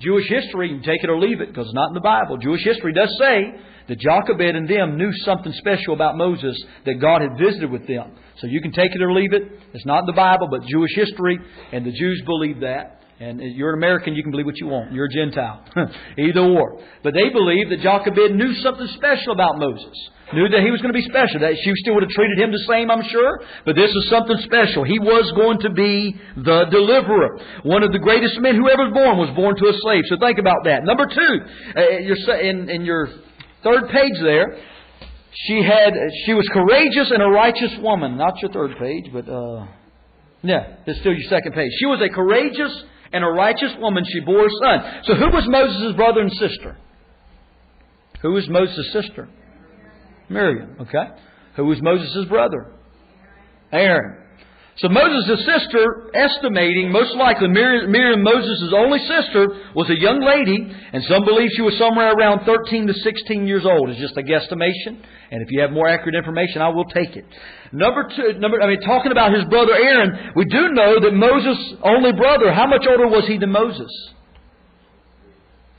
Jewish history, you can take it or leave it because it's not in the Bible. Jewish history does say that Jochebed and them knew something special about Moses that God had visited with them. So you can take it or leave it. It's not in the Bible, but Jewish history, and the Jews believe that. And you're an American, you can believe what you want. You're a Gentile. Either or. But they believe that Jochebed knew something special about Moses. Knew that he was going to be special. That she still would have treated him the same, I'm sure. But this is something special. He was going to be the deliverer. One of the greatest men who ever was born to a slave. So think about that. Number 2, in your third page there, she was courageous and a righteous woman. Not your third page, but it's still your second page. She was a courageous and a righteous woman. She bore a son. So who was Moses' brother and sister? Who was Moses' sister? Miriam. Okay. Who was Moses' brother? Aaron. So Moses' sister, estimating, most likely Miriam, Moses' only sister, was a young lady, and some believe she was somewhere around 13 to 16 years old. It's just a guesstimation. And if you have more accurate information, I will take it. Talking about his brother Aaron, we do know that Moses' only brother, how much older was he than Moses?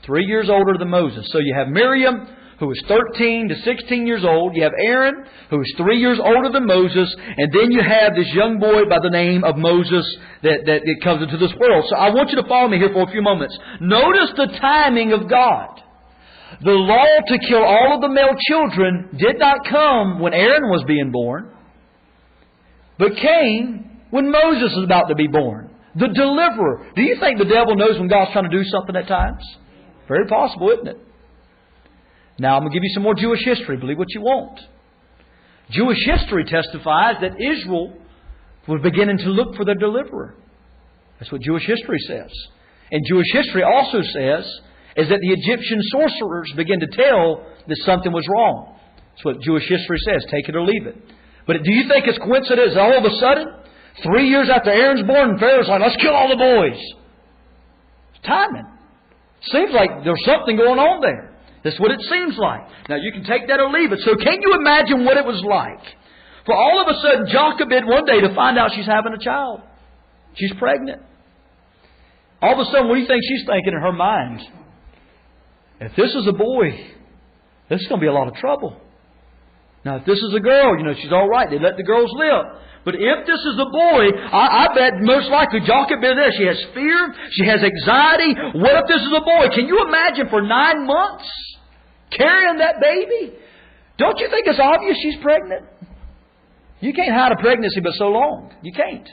3 years older than Moses. So you have Miriam, who was 13 to 16 years old. You have Aaron, who was 3 years older than Moses. And then you have this young boy by the name of Moses that comes into this world. So I want you to follow me here for a few moments. Notice the timing of God. The law to kill all of the male children did not come when Aaron was being born, but came when Moses was about to be born. The deliverer. Do you think the devil knows when God's trying to do something at times? Very possible, isn't it? Now, I'm going to give you some more Jewish history. Believe what you want. Jewish history testifies that Israel was beginning to look for their deliverer. That's what Jewish history says. And Jewish history also says is that the Egyptian sorcerers began to tell that something was wrong. That's what Jewish history says. Take it or leave it. But do you think it's coincidence that all of a sudden, 3 years after Aaron's born, Pharaoh's like, let's kill all the boys? It's timing. Seems like there's something going on there. That's what it seems like. Now, you can take that or leave it. So can you imagine what it was like for all of a sudden Jochebed one day to find out she's having a child? She's pregnant. All of a sudden, what do you think she's thinking in her mind? If this is a boy, this is going to be a lot of trouble. Now, if this is a girl, she's all right. They let the girls live. But if this is a boy, I bet most likely Jochebed there. She has fear. She has anxiety. What if this is a boy? Can you imagine for 9 months carrying that baby? Don't you think it's obvious she's pregnant? You can't hide a pregnancy but so long. You can't.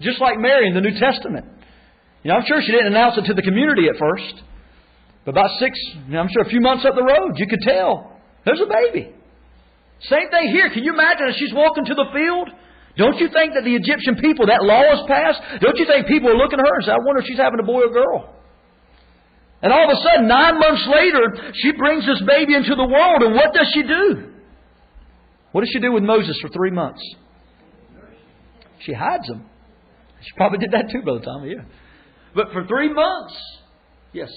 Just like Mary in the New Testament. I'm sure she didn't announce it to the community at first. But about I'm sure a few months up the road, you could tell there's a baby. Same thing here. Can you imagine as she's walking to the field? Don't you think that the Egyptian people, that law is passed? Don't you think people are looking at her and say, I wonder if she's having a boy or girl? And all of a sudden, 9 months later, she brings this baby into the world. And what does she do? What does she do with Moses for 3 months? She hides him. She probably did that too, Brother Tommy. Yeah. But for 3 months, yes.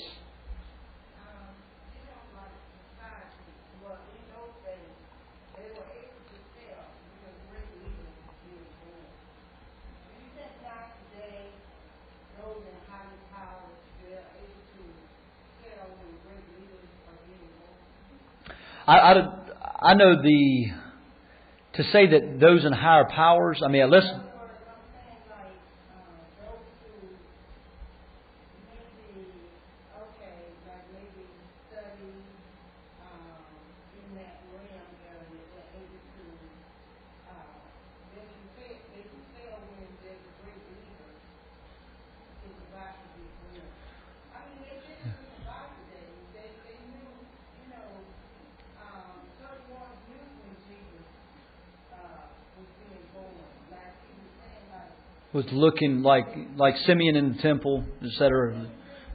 I know to say that those in higher powers, I mean, let's... was looking like Simeon in the temple, etc.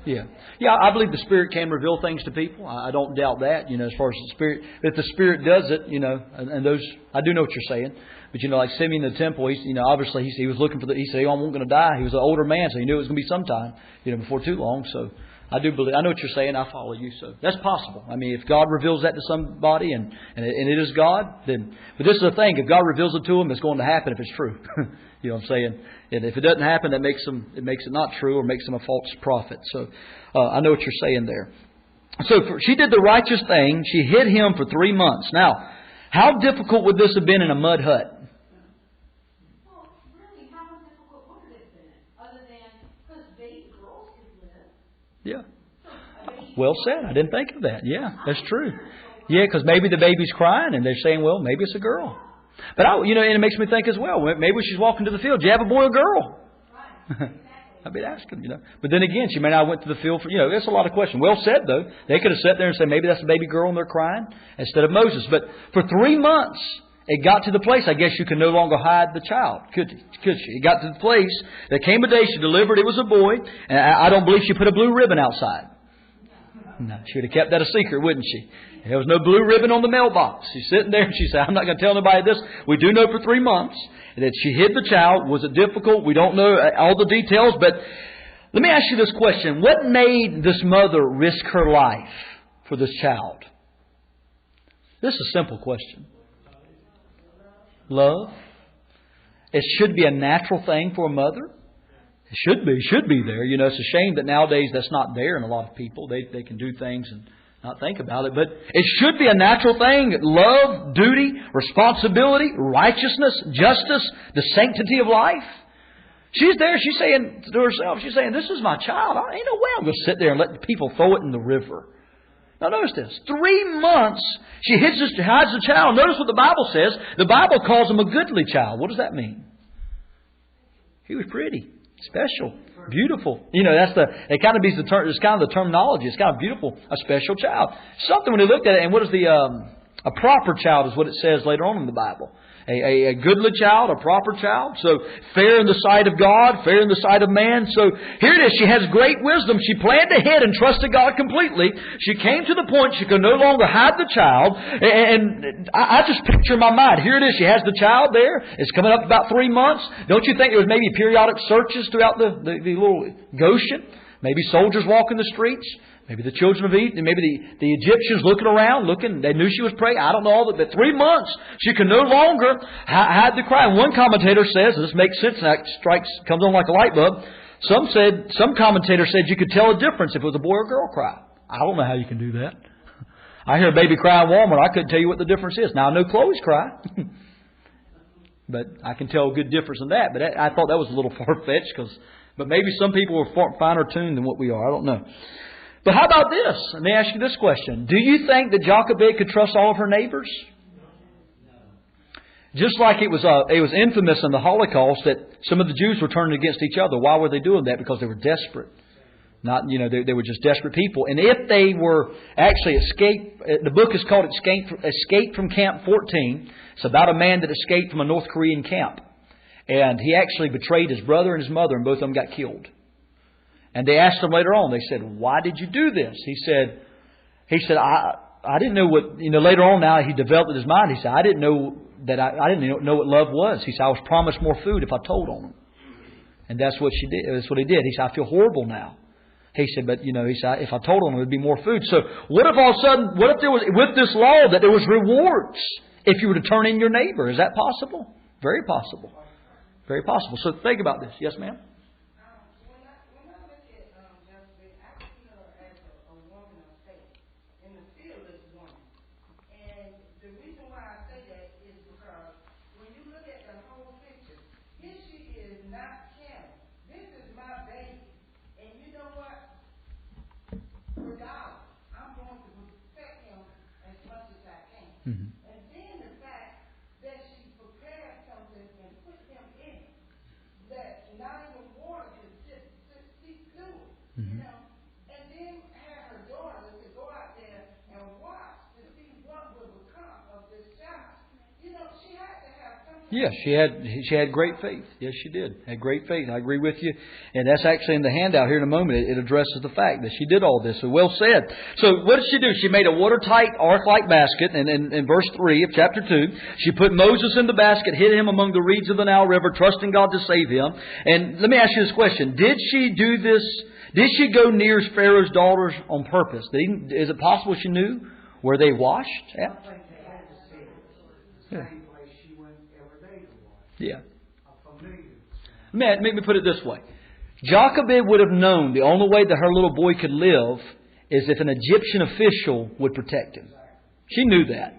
Yeah, I believe the Spirit can reveal things to people. I don't doubt that. As far as the Spirit, if the Spirit does it, and those, I do know what you're saying. But like Simeon in the temple, he's, obviously he was looking for he said, I'm not going to die. He was an older man, so he knew it was going to be sometime, before too long. So I do believe, I know what you're saying. I follow you. So that's possible. I mean, if God reveals that to somebody and it is God, then, but this is the thing, if God reveals it to him, it's going to happen if it's true. You know what I'm saying? And if it doesn't happen, it makes it not true or makes him a false prophet. So I know what you're saying there. So she did the righteous thing. She hid him for 3 months. Now, how difficult would this have been in a mud hut? Well, really, how difficult would it have been? Other than, because baby girls could live. Yeah. Well said. I didn't think of that. Yeah, that's true. Yeah, because maybe the baby's crying and they're saying, well, maybe it's a girl. But and it makes me think as well. Maybe she's walking to the field. Do you have a boy or girl? Right. I'd be asking, But then again, she may not have went to the field for, that's a lot of questions. Well said, though. They could have sat there and said, maybe that's a baby girl and they're crying instead of Moses. But for 3 months, it got to the place, I guess you can no longer hide the child. Could she? It got to the place. There came a day she delivered. It was a boy. And I don't believe she put a blue ribbon outside. No, she would have kept that a secret, wouldn't she? There was no blue ribbon on the mailbox. She's sitting there and she said, I'm not going to tell anybody this. We do know for 3 months that she hid the child. Was it difficult? We don't know all the details. But let me ask you this question. What made this mother risk her life for this child? This is a simple question. Love. It should be a natural thing for a mother. It should be there. It's a shame that nowadays that's not there in a lot of people. They can do things and not think about it. But it should be a natural thing. Love, duty, responsibility, righteousness, justice, the sanctity of life. She's there. She's saying to herself, this is my child. Ain't no way I'm going to sit there and let the people throw it in the river. Now notice this. 3 months she hides the child. Notice what the Bible says. The Bible calls him a goodly child. What does that mean? He was pretty. Special, beautiful. It's kind of the terminology. It's kind of beautiful, a special child. Something when they looked at it, and what is a proper child is what it says later on in the Bible. A goodly child, a proper child. So fair in the sight of God, fair in the sight of man. So here it is. She has great wisdom. She planned ahead and trusted God completely. She came to the point she could no longer hide the child. And I just picture in my mind. Here it is. She has the child there. It's coming up about 3 months. Don't you think there was maybe periodic searches throughout the little Goshen? Maybe soldiers walking the streets. Maybe the children of Eden, maybe the Egyptians looking around, they knew she was pregnant. I don't know all that, but 3 months, she could no longer hide the cry. And one commentator says, and this makes sense, and that comes on like a light bulb. Some commentator said you could tell a difference if it was a boy or girl cry. I don't know how you can do that. I hear a baby cry in Walmart. I couldn't tell you what the difference is. Now I know Chloe's cry, but I can tell a good difference in that. But I thought that was a little far-fetched, but maybe some people are finer tuned than what we are. I don't know. But how about this? Let me ask you this question. Do you think that Jochebed could trust all of her neighbors? Just like it was infamous in the Holocaust that some of the Jews were turning against each other. Why were they doing that? Because they were desperate. They were just desperate people. And if they were actually the book is called Escape from Camp 14. It's about a man that escaped from a North Korean camp. And he actually betrayed his brother and his mother, and both of them got killed. And they asked him later on, they said, why did you do this? He said, I didn't know what, later on now he developed in his mind. He said, I didn't know what love was. He said, I was promised more food if I told on him. And that's what she did. That's what he did. He said, I feel horrible now. He said, but he said, if I told on him, there'd be more food. So what if all of a sudden, what if there was, with this law, that there was rewards if you were to turn in your neighbor? Is that possible? Very possible. Very possible. So think about this. Yes, ma'am? not Kim. This is my baby. And you know what? Regardless, I'm going to protect him as much as I can. Mm-hmm. And then the fact that she prepared something and put him in it, that not even water could just seep through it, Mm-hmm. you know. And then had her daughter to go out there and watch to see what would become of this child. You know, she had to have something. Yes, she had great faith. Yes, she did. Had great faith. I agree with you. And that's actually in the handout here in a moment. It addresses the fact that she did all this. So well said. So what did she do? She made a watertight ark-like basket. And in verse 3 of chapter 2, she put Moses in the basket, hid him among the reeds of the Nile River, trusting God to save him. And let me ask you this question. Did she do this? Did she go near Pharaoh's daughters on purpose? Is it possible she knew where they washed at? I think they had to see it. The Yeah. same place she went every day to watch. Yeah. A familiar. Let me put it this way. Jochebed would have known the only way that her little boy could live is if an Egyptian official would protect him. She knew that.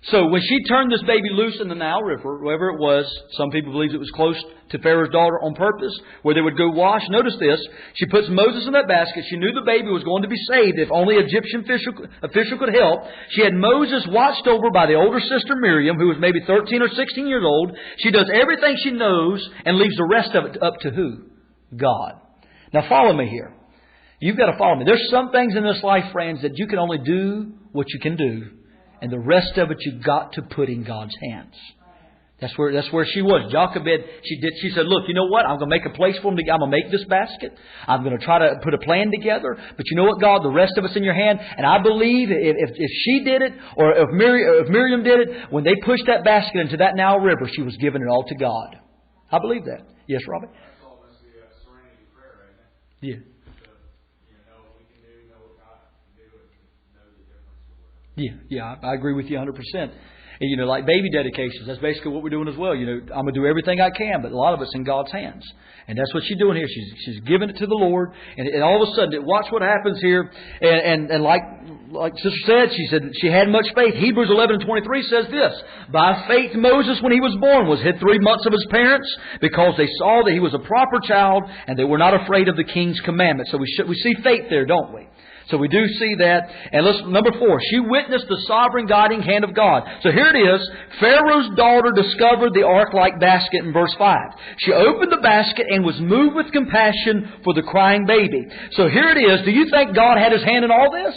So when she turned this baby loose in the Nile River, wherever it was, some people believe it was close to Pharaoh's daughter on purpose, where they would go wash. Notice this. She puts Moses in that basket. She knew the baby was going to be saved if only an Egyptian official could help. She had Moses watched over by the older sister Miriam, who was maybe 13 or 16 years old. She does everything she knows and leaves the rest of it up to who? God. Now follow me here. You've got to follow me. There's some things in this life, friends, that you can only do what you can do. And the rest of it you've got to put in God's hands. That's where she was. Jochebed, she said, look, you know what? I'm going to make a place for him. I'm going to make this basket. I'm going to try to put a plan together. But you know what, God? The rest of it's in your hand. And I believe if she did it, or if Miriam did it, when they pushed that basket into that Nile River, she was giving it all to God. I believe that. Yes, Robbie? That's all must be a serenity prayer, right? Yeah. Know what we can do, know what God can do, and know the difference or whatever. Yeah, I agree with you 100%. And, you know, like baby dedications, that's basically what we're doing as well. You know, I'm going to do everything I can, but a lot of it's in God's hands. And that's what she's doing here. She's giving it to the Lord. And all of a sudden, watch what happens here. And like Sister said, she had much faith. Hebrews 11:23 says this: by faith Moses, when he was born, was hid 3 months of his parents, because they saw that he was a proper child and they were not afraid of the king's commandment. So we see faith there, don't we? So we do see that. And number 4, she witnessed the sovereign guiding hand of God. So here it is. Pharaoh's daughter discovered the ark-like basket in verse 5. She opened the basket and was moved with compassion for the crying baby. So here it is. Do you think God had His hand in all this?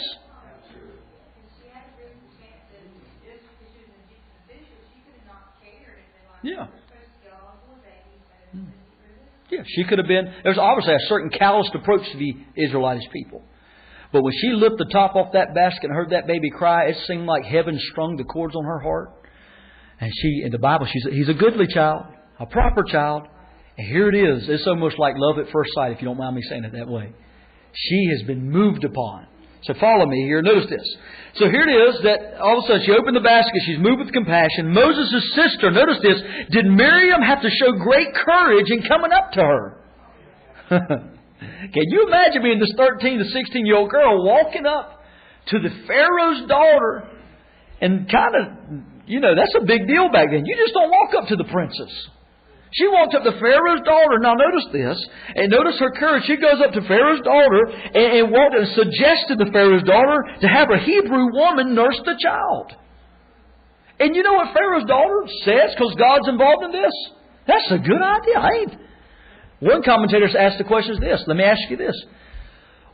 Yeah. Yeah, she could have been. There's obviously a certain calloused approach to the Israelitish people. But when she lifted the top off that basket and heard that baby cry, it seemed like heaven strung the chords on her heart. And in the Bible, he's a goodly child, a proper child. And here it is. It's almost like love at first sight, if you don't mind me saying it that way. She has been moved upon. So follow me here. Notice this. So here it is that all of a sudden she opened the basket. She's moved with compassion. Moses' sister, notice this. Did Miriam have to show great courage in coming up to her? Can you imagine being this 13 to 16-year-old girl walking up to the Pharaoh's daughter and kind of, that's a big deal back then. You just don't walk up to the princess. She walked up to Pharaoh's daughter. Now notice this. And notice her courage. She goes up to Pharaoh's daughter and walked and suggested to Pharaoh's daughter to have a Hebrew woman nurse the child. And you know what Pharaoh's daughter says, because God's involved in this? That's a good idea. One commentator asked the question is this. Let me ask you this.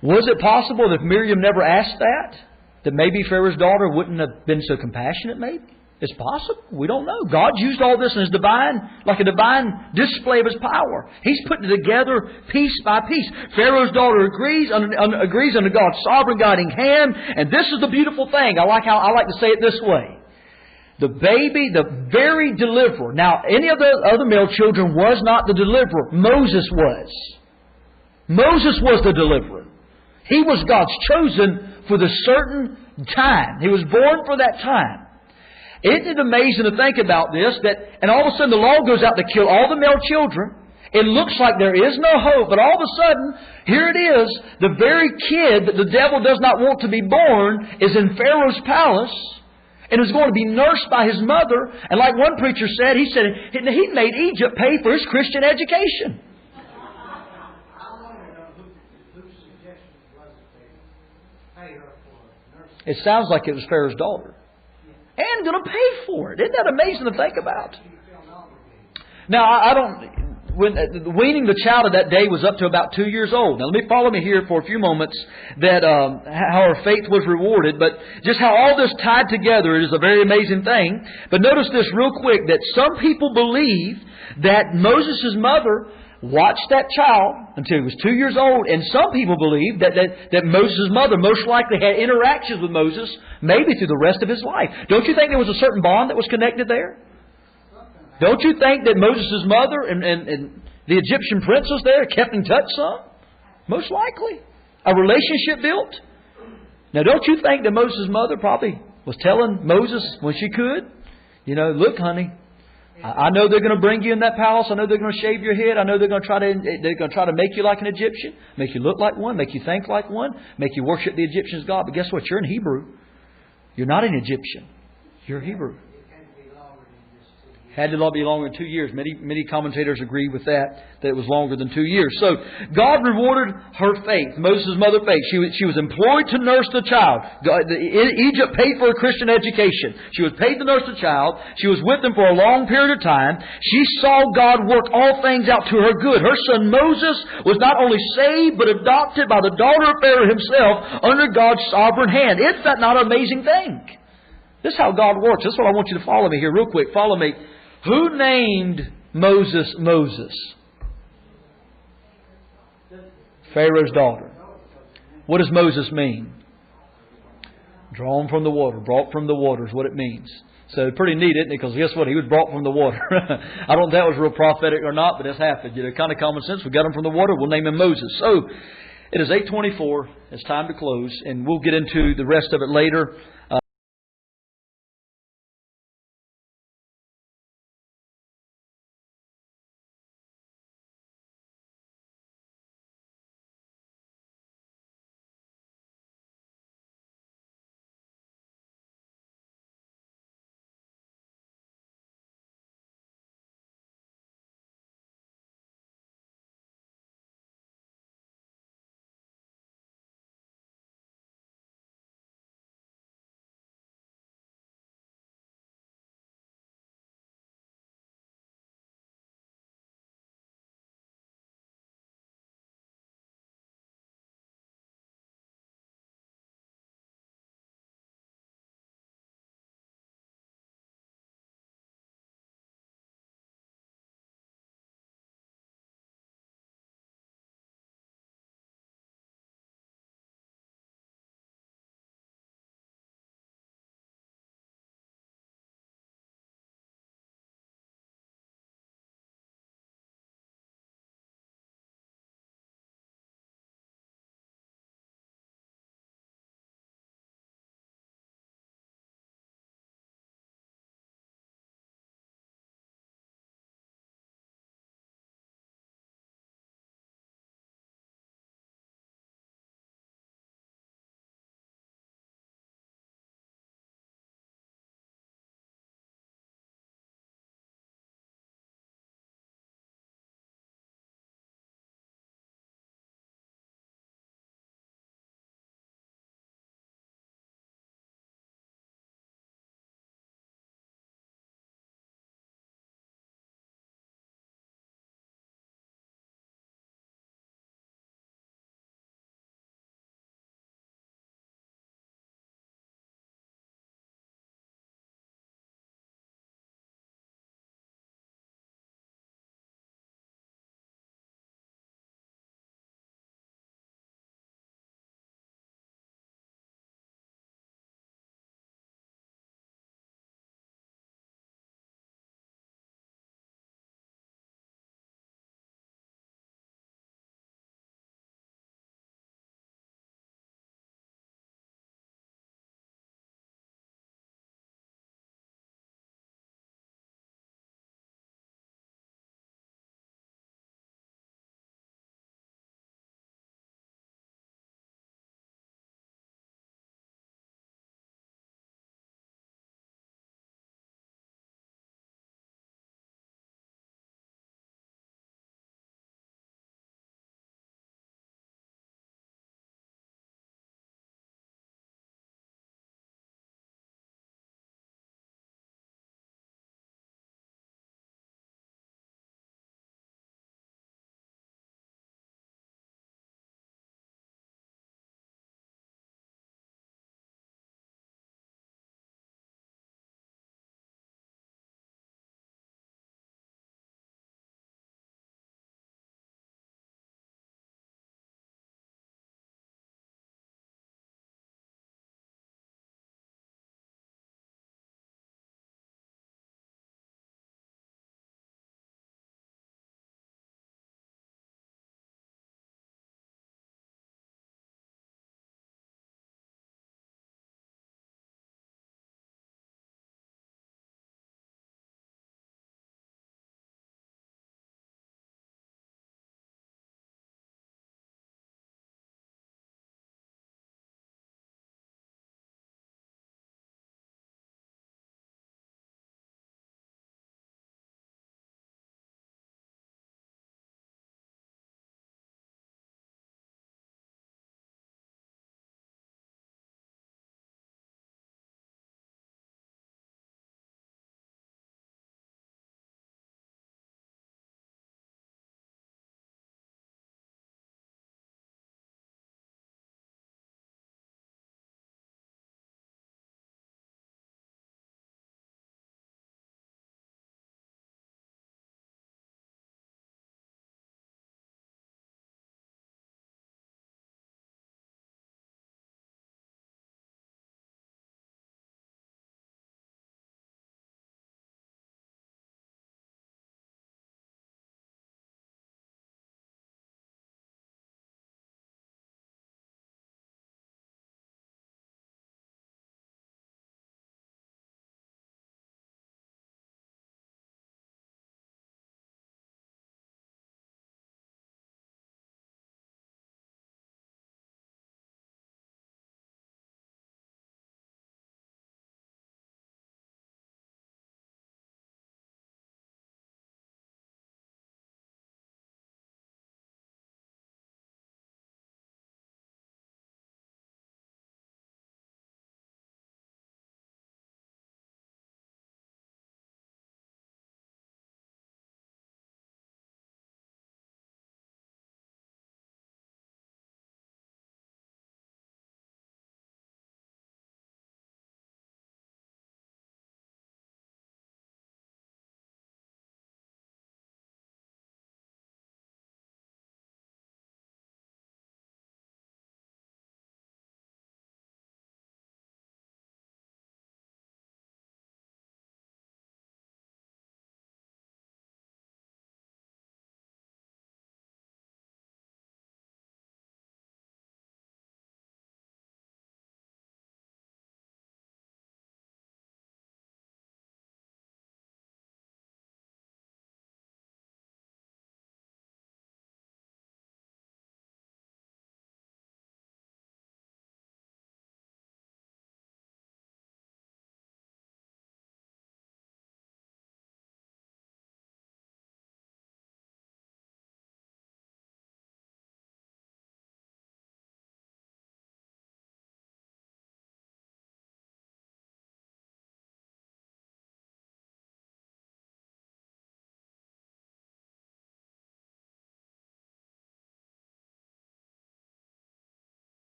Was it possible that if Miriam never asked that maybe Pharaoh's daughter wouldn't have been so compassionate maybe? It's possible. We don't know. God used all this in His like a divine display of His power. He's putting it together piece by piece. Pharaoh's daughter agrees under God's sovereign guiding hand. And this is the beautiful thing. I like to say it this way. The baby, the very deliverer. Now, any of the other male children was not the deliverer. Moses was. Moses was the deliverer. He was God's chosen for the certain time. He was born for that time. Isn't it amazing to think about this? And all of a sudden the law goes out to kill all the male children. It looks like there is no hope. But all of a sudden, here it is. The very kid that the devil does not want to be born is in Pharaoh's palace. and was going to be nursed by his mother. And like one preacher said, he made Egypt pay for his Christian education. I want to know whose suggestion was it they pay her for nursing. It sounds like it was Pharaoh's daughter. And going to pay for it. Isn't that amazing to think about? Now, I don't... weaning the child of that day was up to about 2 years old. Now, let me follow me here for a few moments that how her faith was rewarded, but just how all this tied together is a very amazing thing. But notice this real quick, that some people believe that Moses' mother watched that child until he was 2 years old, and some people believe that Moses' mother most likely had interactions with Moses maybe through the rest of his life. Don't you think there was a certain bond that was connected there? Don't you think that Moses' mother and the Egyptian princess there kept in touch some? Most likely. A relationship built. Now, don't you think that Moses' mother probably was telling Moses when she could, look, honey, I know they're going to bring you in that palace. I know they're going to shave your head. I know they're going to try to make you like an Egyptian, make you look like one, make you think like one, make you worship the Egyptian's God. But guess what? You're in Hebrew. You're not an Egyptian. You're Hebrew. Had to be longer than 2 years. Many commentators agree with that it was longer than 2 years. So God rewarded her faith, Moses' mother faith. She was employed to nurse the child. Egypt paid for a Christian education. She was paid to nurse the child. She was with them for a long period of time. She saw God work all things out to her good. Her son Moses was not only saved, but adopted by the daughter of Pharaoh himself under God's sovereign hand. Isn't that not an amazing thing? This is how God works. This is what I want you to follow me here real quick. Follow me. Who named Moses Moses? Pharaoh's daughter. What does Moses mean? Drawn from the water. Brought from the water is what it means. So pretty neat, isn't it? Because guess what? He was brought from the water. I don't know if that was real prophetic or not, but it's happened. Kind of common sense. We got him from the water. We'll name him Moses. So it is 8:24. It's time to close. And we'll get into the rest of it later.